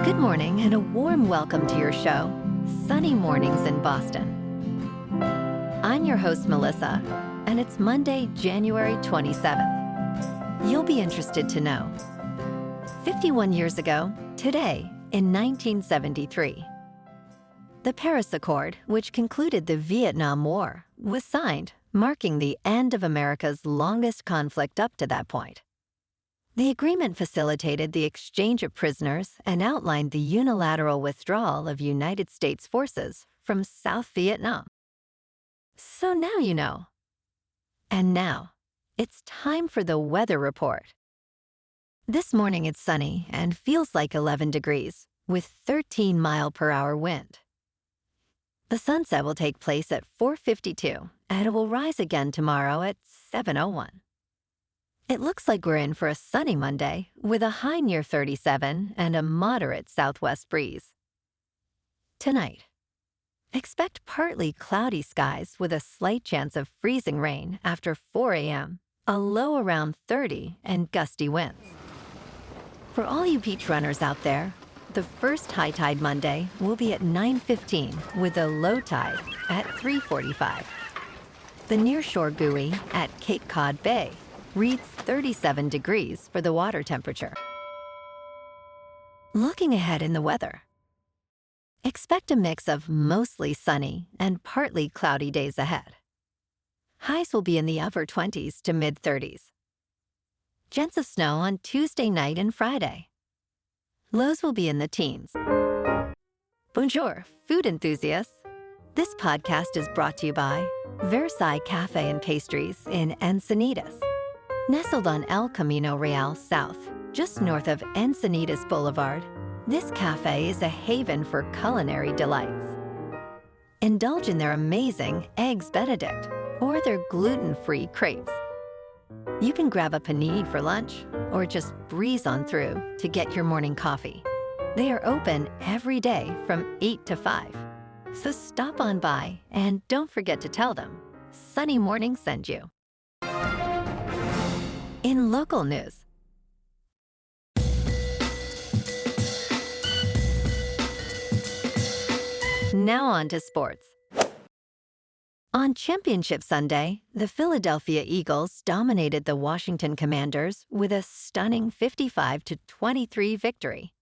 Good morning and a warm welcome to your show, Sunny Mornings in Boston. I'm your host, Melissa, and it's Monday, January 27th. You'll be interested to know. 51 years ago, today, in 1973, the Paris Accord, which concluded the Vietnam War, was signed, marking the end of America's longest conflict up to that point. The agreement facilitated the exchange of prisoners and outlined the unilateral withdrawal of United States forces from South Vietnam. So now you know. And now, it's time for the weather report. This morning it's sunny and feels like 11 degrees, with 13-mile-per-hour wind. The sunset will take place at 4:52, and it will rise again tomorrow at 7:01. It looks like we're in for a sunny Monday with a high near 37 and a moderate southwest breeze. Tonight, expect partly cloudy skies with a slight chance of freezing rain after 4 a.m., a low around 30 and gusty winds. For all you beach runners out there, the first high tide Monday will be at 9:15 with a low tide at 3:45. The nearshore buoy at Cape Cod Bay reads 37 degrees for the water temperature. Looking ahead in the weather, expect a mix of mostly sunny and partly cloudy days ahead. Highs will be in the upper 20s to mid-30s. Gents of snow on Tuesday night and Friday. Lows will be in the teens. Bonjour, food enthusiasts. This podcast is brought to you by Versailles Cafe and Pastries in Encinitas. Nestled on El Camino Real South, just north of Encinitas Boulevard, this cafe is a haven for culinary delights. Indulge in their amazing Eggs Benedict or their gluten-free crepes. You can grab a panini for lunch or just breeze on through to get your morning coffee. They are open every day from 8 to 5. So stop on by and don't forget to tell them Sunny Morning sent you. In local news, now on to sports. On Championship Sunday, the Philadelphia Eagles dominated the Washington Commanders with a stunning 55-23 victory.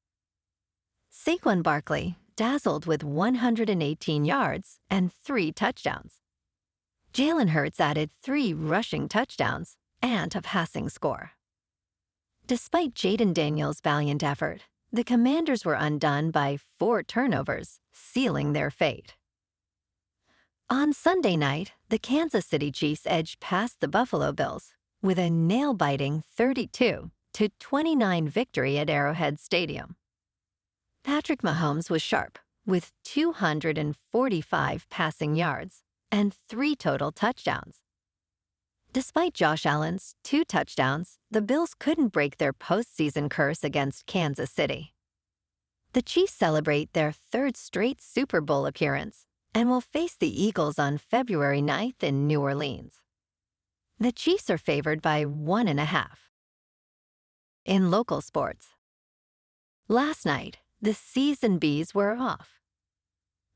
Saquon Barkley dazzled with 118 yards and 3 touchdowns. Jalen Hurts added 3 rushing touchdowns and a passing score. Despite Jaden Daniels' valiant effort, the Commanders were undone by 4 turnovers, sealing their fate. On Sunday night, the Kansas City Chiefs edged past the Buffalo Bills with a nail-biting 32-29 victory at Arrowhead Stadium. Patrick Mahomes was sharp with 245 passing yards and 3 total touchdowns. Despite Josh Allen's 2 touchdowns, the Bills couldn't break their postseason curse against Kansas City. The Chiefs celebrate their 3rd straight Super Bowl appearance and will face the Eagles on February 9th in New Orleans. The Chiefs are favored by 1.5. In local sports, last night, the C's and B's were off.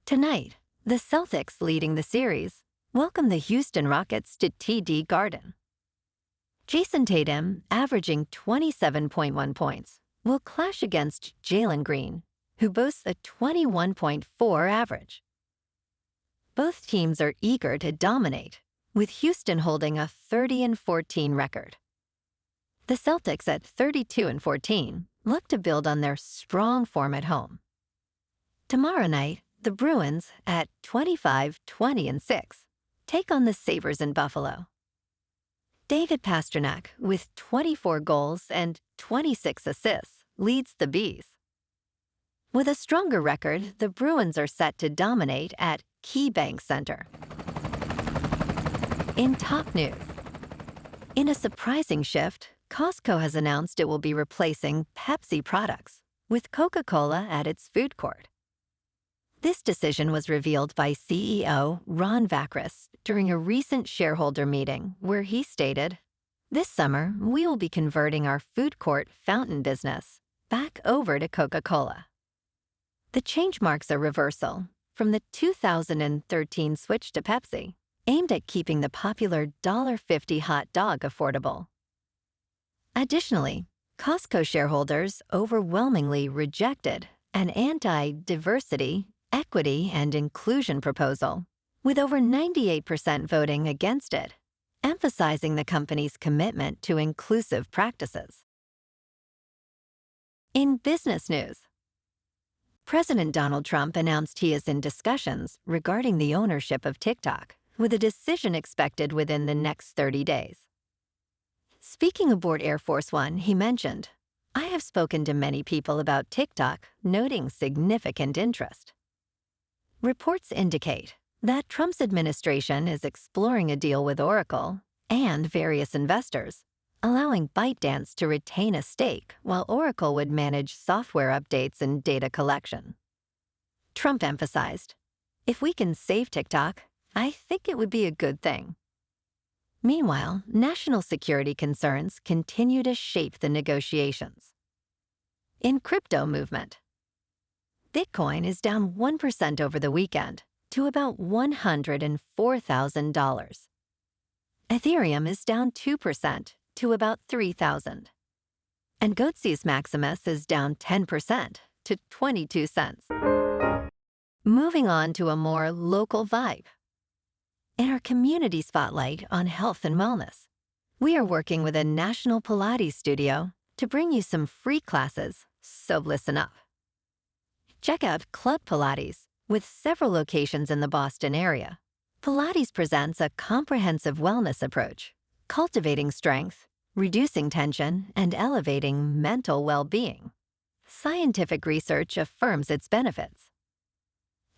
Tonight, the Celtics, leading the series, welcome the Houston Rockets to TD Garden. Jason Tatum, averaging 27.1 points, will clash against Jalen Green, who boasts a 21.4 average. Both teams are eager to dominate, with Houston holding a 30-14 record. The Celtics at 32-14 look to build on their strong form at home. Tomorrow night, the Bruins at 25-20-6 take on the Sabres in Buffalo. David Pastrnak, with 24 goals and 26 assists, leads the Bees. With a stronger record, the Bruins are set to dominate at KeyBank Center. In top news, in a surprising shift, Costco has announced it will be replacing Pepsi products with Coca-Cola at its food court. This decision was revealed by CEO Ron Vakras during a recent shareholder meeting where he stated, "This summer, we will be converting our food court fountain business back over to Coca-Cola." The change marks a reversal from the 2013 switch to Pepsi, aimed at keeping the popular $1.50 hot dog affordable. Additionally, Costco shareholders overwhelmingly rejected an anti-diversity, equity, and inclusion proposal, with over 98% voting against it, emphasizing the company's commitment to inclusive practices. In business news, President Donald Trump announced he is in discussions regarding the ownership of TikTok, with a decision expected within the next 30 days. Speaking aboard Air Force One, he mentioned, "I have spoken to many people about TikTok, noting significant interest." Reports indicate that Trump's administration is exploring a deal with Oracle and various investors, allowing ByteDance to retain a stake while Oracle would manage software updates and data collection. Trump emphasized, "If we can save TikTok, I think it would be a good thing." Meanwhile, national security concerns continue to shape the negotiations. In crypto movement, Bitcoin is down 1% over the weekend to about $104,000. Ethereum is down 2% to about 3,000. And Goatse's Maximus is down 10% to 22 cents. Moving on to a more local vibe. In our community spotlight on health and wellness, we are working with a national Pilates studio to bring you some free classes, so listen up. Check out Club Pilates, with several locations in the Boston area. Pilates presents a comprehensive wellness approach, cultivating strength, reducing tension, and elevating mental well-being. Scientific research affirms its benefits.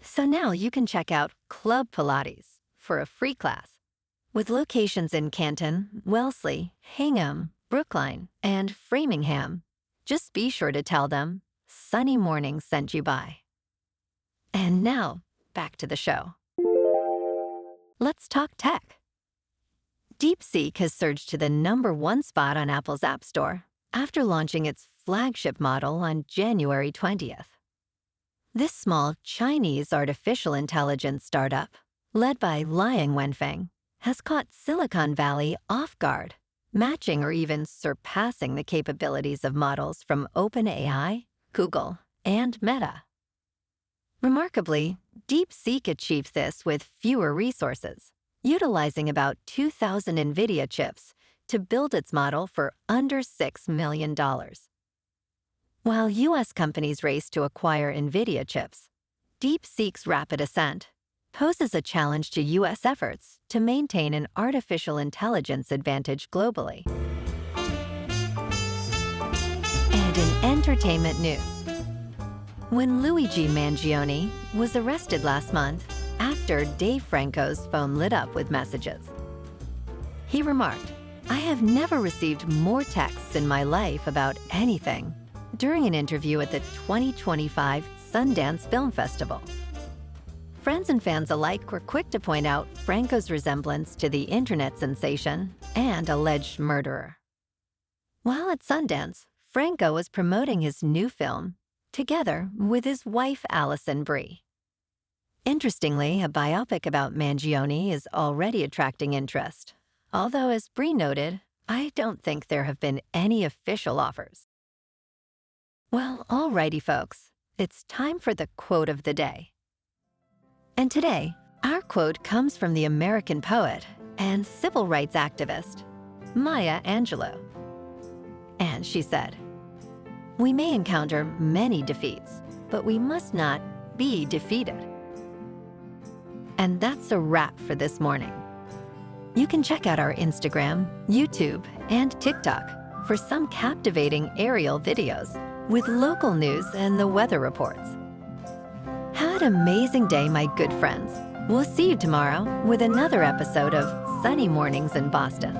So now you can check out Club Pilates for a free class. With locations in Canton, Wellesley, Hingham, Brookline, and Framingham, just be sure to tell them Sunny Mornings sent you by. And now, back to the show. Let's talk tech. DeepSeek has surged to the #1 spot on Apple's App Store after launching its flagship model on January 20th. This small Chinese artificial intelligence startup, led by Liang Wenfeng, has caught Silicon Valley off guard, matching or even surpassing the capabilities of models from OpenAI, Google, and Meta. Remarkably, DeepSeek achieved this with fewer resources, utilizing about 2,000 NVIDIA chips to build its model for under $6 million. While U.S. companies race to acquire NVIDIA chips, DeepSeek's rapid ascent poses a challenge to U.S. efforts to maintain an artificial intelligence advantage globally. And in entertainment news, when Luigi Mangione was arrested last month, actor Dave Franco's phone lit up with messages. He remarked, "I have never received more texts in my life about anything," during an interview at the 2025 Sundance Film Festival. Friends and fans alike were quick to point out Franco's resemblance to the internet sensation and alleged murderer. While at Sundance, Franco was promoting his new film, together with his wife Alison Brie. Interestingly, a biopic about Mangione is already attracting interest, although as Brie noted, I don't think there have been any official offers. Well, alrighty folks, it's time for the quote of the day. And today, our quote comes from the American poet and civil rights activist, Maya Angelou. And she said, "We may encounter many defeats, but we must not be defeated." And that's a wrap for this morning. You can check out our Instagram, YouTube, and TikTok for some captivating aerial videos with local news and the weather reports. Have an amazing day, my good friends. We'll see you tomorrow with another episode of Sunny Mornings in Boston.